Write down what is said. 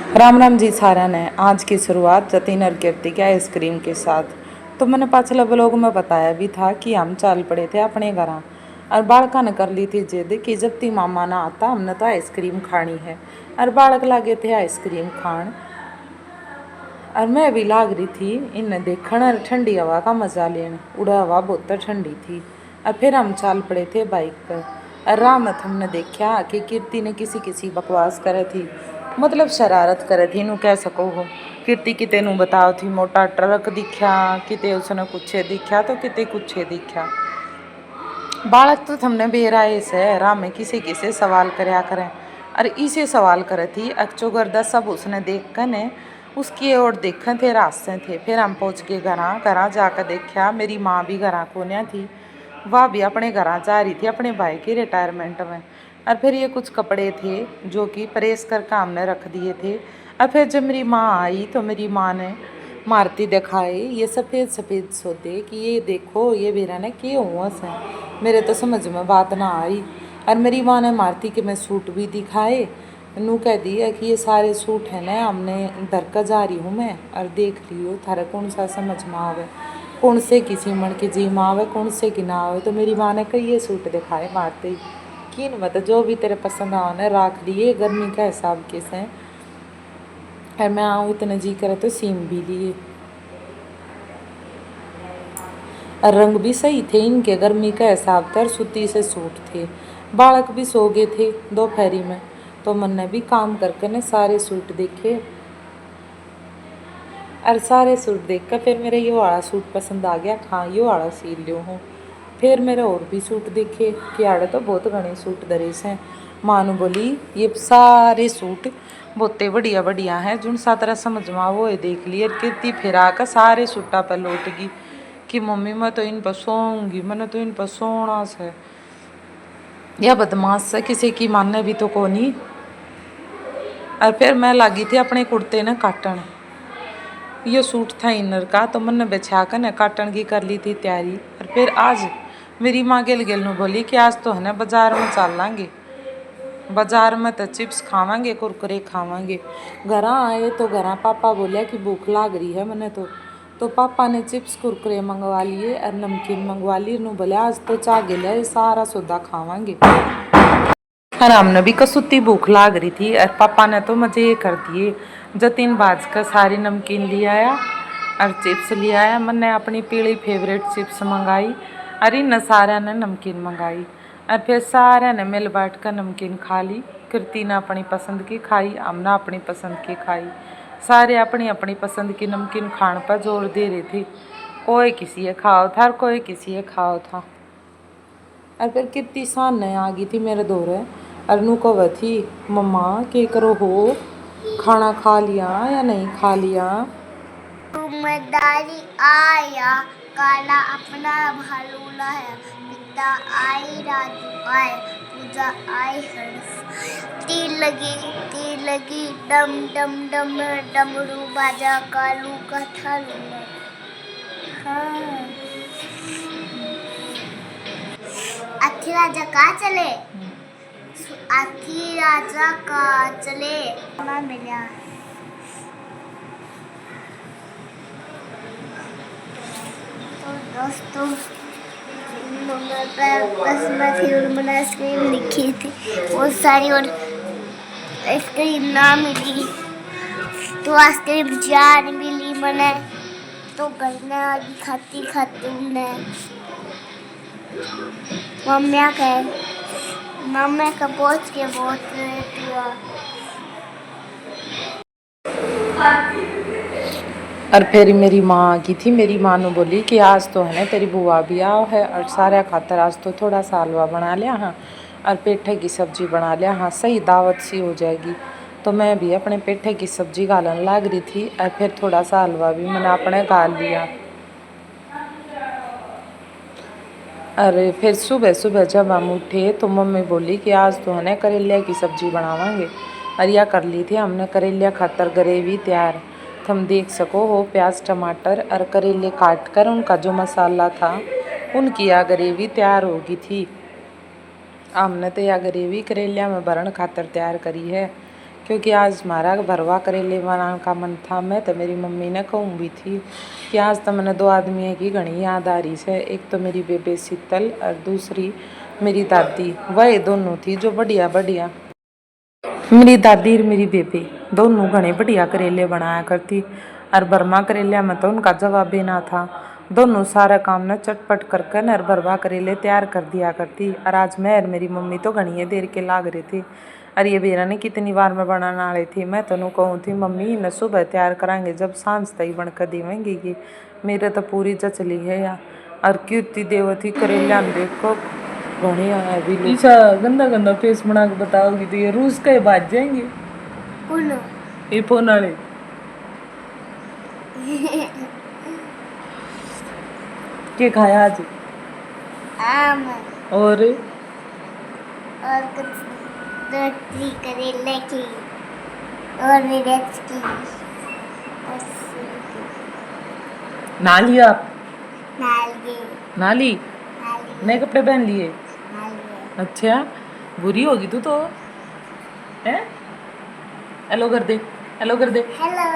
राम राम जी सारा ने। आज की शुरुआत जतिन और कीर्ति के आइसक्रीम के साथ। तो मैंने पिछले ब्लॉग में बताया भी था कि हम चल पड़े थे अपने घर और बालका ने कर ली थी जिद कि जब ती मामा ना आता हमने तो आइसक्रीम खानी है। और बालक लागे थे आइसक्रीम खान और मैं भी लाग रही थी इन्हें देखण और ठंडी हवा का मजा लेने। उड़ा हवा बहुत ठंडी थी और फिर हम चल पड़े थे बाइक पर। और राह में हमने देखा कि कीर्ति ने किसी बकवास करे थी, मतलब शरारत करे थी। नू कह सको हो कीर्ति किते नू बताओ थी मोटा ट्रक दिखा, किते उसने कुछ दिखा तो किते कुछ दिखा। बालक तो हमने बेराए से राह में किसे सवाल करया करें और इसे सवाल करे थी। अक्चो गर्दा सब उसने देख कर ने उसकी ओर देखे थे, रास्ते थे। फिर हम पहुँच गए घर जाकर देखा मेरी माँ भी घर कोन्या थी। वह भी अपने घर जा रही थी अपने भाई की रिटायरमेंट में। और फिर ये कुछ कपड़े थे जो कि प्रेस करके हमने रख दिए थे। और फिर जब मेरी माँ आई तो मेरी माँ ने मारती दिखाए ये सफ़ेद सफ़ेद सोते कि ये देखो ये बेरा ने किए हुआ से। मेरे तो समझ में बात ना आई। और मेरी माँ ने मारती के मैं सूट भी दिखाए। नू कह दिया कि ये सारे सूट है ना हमने धर कर जा रही हूँ मैं, और देख लियो थारा कौन सा समझ में आवे, कौन से किसी मन की जी में आवे कौन से की ना आवे। तो मेरी माँ ने कई ये सूट दिखाए मारते ही किन मत जो भी तेरे पसंद आने राख लिए गर्मी का हिसाब के से। और मैं आऊँ इतने जी करे तो सीम भी लिए और रंग भी सही थे इनके गर्मी का हिसाब था और सूती से सूट थे। बालक भी सो गए थे दोपहरी में। तो मन ने भी काम करके ने सारे सूट देखे और सारे सूट देख कर फिर मेरे ये वाला सूट पसंद आ गया, हाँ ये वाला सी लियो हूँ। फिर मेरे और भी सूट देखे कि आड़े तो बहुत घने सूट दरेस हैं। मानू बोली ये सारे सूट बहुते बढ़िया बढ़िया हैं जुन सा तरह समझ में वो देख लिए। कीर्ति फिर आकर सारे सूटा पर लौट गई कि मम्मी मैं तो इन पर सोऊंगी, मैंने तो इन पर सोना से। यह बदमाश से किसी की मानने भी तो को नहीं। और फिर मैं लगी थी अपने कुर्ते ने काटन। ये सूट था इनर का तो मैंने बिछा कर न काटन की कर ली थी तैयारी। और फिर आज मेरी माँ गिल नू बोली कि आज तो है ना बाजार में चल लांगे, बाजार में तो चिप्स खावांगे कुरकुरे खावांगे। घर आए तो घर पापा बोलिया कि भूख लाग रही है मैंने तो पापा ने चिप्स कुरकुरे मंगवा लिए और नमकीन मंगवा ली। नू बोले आज तो चाह गिले सारा सौदा खावांगे। और हमने भी कसुती भूख लाग रही थी और पापा ने तो मजे कर दिए। जतिन बाज का सारी नमकीन ले आया और चिप्स ले आया। मैंने अपनी पीली फेवरेट चिप्स मंगाई और इन सारा ने नमकीन मंगाई। और फिर सारे ने मिल बैठ कर नमकीन खा ली। कृति ने अपनी पसंद की खाई, हमने अपनी पसंद की खाई। सारे अपनी अपनी पसंद की नमकीन खाने पर जोर दे रहे थे। कोई किसी खाओ था और कोई किसी खाओ था। और फिर कितनी सामने आ गई थी मेरे दौरे और नू कह थी मम्मा के करो हो, खाना खा लिया या नहीं खा लिया। जिम्मेदारी आया काला अपना भालूला है, पिता आई राजू आए पूजा आई हर्ष। तीर लगी डम डम डम डमरू बाजा कालू का थालू। हाँ आखिर राजा कहाँ चले, आखिर राजा कहाँ चले मिला। तो दोस्तों बस में थी और मैंने आइसक्रीम लिखी थी बहुत सारी और आइसक्रीम ना मिली तो आइसक्रीम चार मिली मैंने। तो घर में आगे खाती मैंने मम्मी का पहुँच के बहुत लेट हुआ। और फिर मेरी माँ आ गई थी। मेरी माँ ने बोली कि आज तो है ना तेरी बुआ भी आओ है और सारे खातर आज तो थोड़ा सा हलवा बना लिया हाँ और पेठे की सब्जी बना लिया हाँ, सही दावत सी हो जाएगी। तो मैं भी अपने पेठे की सब्जी गालन लग रही थी और फिर थोड़ा सा हलवा भी मैंने अपने गाल लिया। अरे फिर सुबह सुबह जब हम उठे तो मम्मी बोली कि आज तो है ना करेलिया की सब्जी बनावांगे। और यह कर ली थी हमने करेलिया खातर ग्रेवी तैयार। तुम देख सको हो प्याज टमाटर और करेले काट कर उनका जो मसाला था उनकी यह ग्रेवी तैयार हो गई थी। हमने तो यह ग्रेवी करेलिया में भरण खातर तैयार करी है क्योंकि आज हमारा भरवा करेले बनाने का मन था। मैं तो मेरी मम्मी ने कहूँ भी थी कि आज तो मैंने दो आदमी की घनी याद आ रही है, एक तो मेरी बेबे शीतल और दूसरी मेरी दादी। वह दोनों थी जो बढ़िया बढ़िया, मेरी दादी और मेरी बेबे दोनों घने बढ़िया करेले बनाया करती। और बर्मा करेलिया में तो उनका जवाब भी ना था। दोनों सारा काम न चटपट करके नर भरवा करेले तैयार कर दिया करती। और आज मैं और मेरी मम्मी तो घनी देर के लाग रही थी। और ये बेरा ने कितनी बार मैं बनाने वाली थी। मैं तो कहूँ थी मम्मी न सुबह तैयार कराएंगे जब सांझ तई बन कर देवेंगी की। मेरे तो पूरी जचली है यार। और कीर्ति देवती करेलिया देखो घनी आया भी ईशा गंदा गंदा फेस बना के बताओगी तो ये रूस के बाज जाएंगे उनो ये फोन वाले। क्या खाया आज? आम और कुछ रोटी करेले की और मिर्च की और ना लिया आप? नाली ना ली? नाली नए कपड़े पहन लिए? नाली अच्छा बुरी होगी तू तो है। हेलो कर दे, हेलो कर दे। हेलो